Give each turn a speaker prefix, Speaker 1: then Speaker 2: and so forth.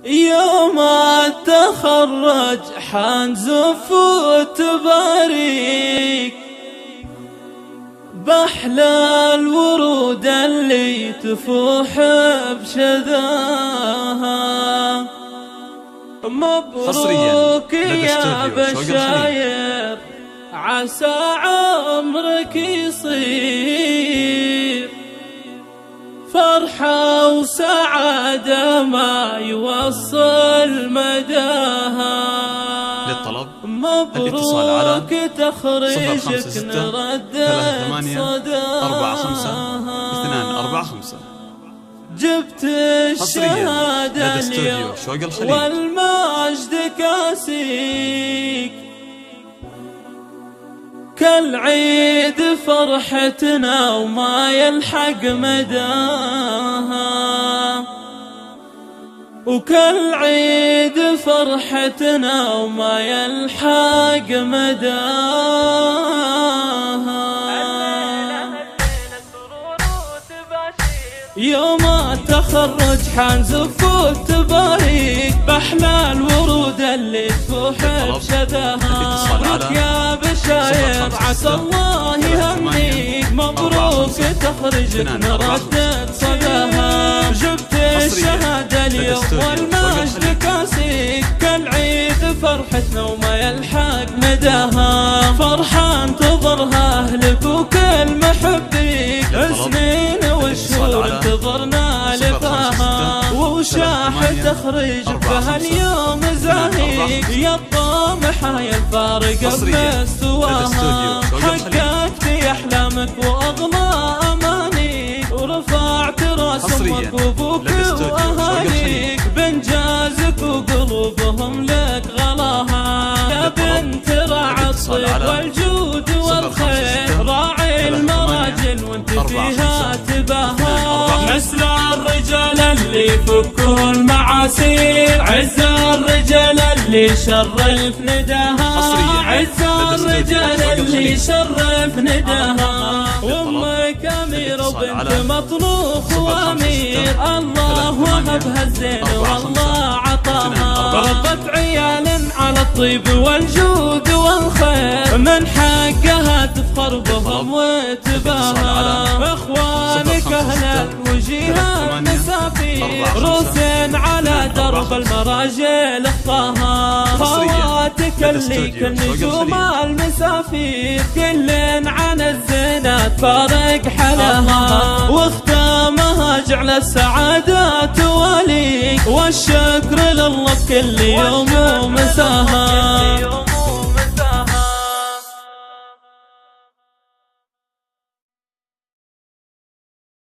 Speaker 1: يوم التخرج حنزف وتباريك بأحلى الورود اللي تفوح بشذاها. مبروك يا بشاير عسى عمرك يصير فرحة وسعادة ما يوصل مداها.
Speaker 2: للطلب
Speaker 1: الاتصال على تخرجك نردد صداها. جبت الشهادة اليوم والمجد كاسيك كالعيد فرحتنا وما يلحق مداها. وكالعيد فرحتنا وما يلحق مداها. يوم التخرج حنزف وتباريك بأحلى الورود اللي تفوح بشذاها. مبروك يا بشاير عسى الله يهنيك مبروك تخرجك نردد صداها. جبت الشهادة اليوم والمجد كاسيك كالعيد فرحتنا وما يلحق مداها. فرحة انتظرها أهلك وكل محبيك سنين والشهور انتظرنا لفاها. وشاح تخرجك بهاليوم زاهيك يا الطامحة يا الفارقة بمستواها. حققت أحلامك وأغلى أمانيك ورفعت راس أمك وأبوك وأهاليك بإنجازك وقلوبهم لك غلاها. يا بنت راعي الطيب والجود والخير راعي المراجل وانت فيها تباها. مثل الرجال اللي فكوا المعاسير عز الرجال اللي شرف نداها. عز الرجال اللي شرف نداها. وامك امير وبنت مطروخ وامير الله وهبها الزين والله عطاها. ربت عيال على الطيب والجود والخير من حقها تفخر بهم وتباها. اخوانك اهل الوجيهات مسافير روسين على درب المراجل اخطاها. خواتك اللي كالنجوم المسافير كل عن الزينات فارق حلاها. واختامها جعل السعادة تواليك والشكر لله بكل يوم ومساها.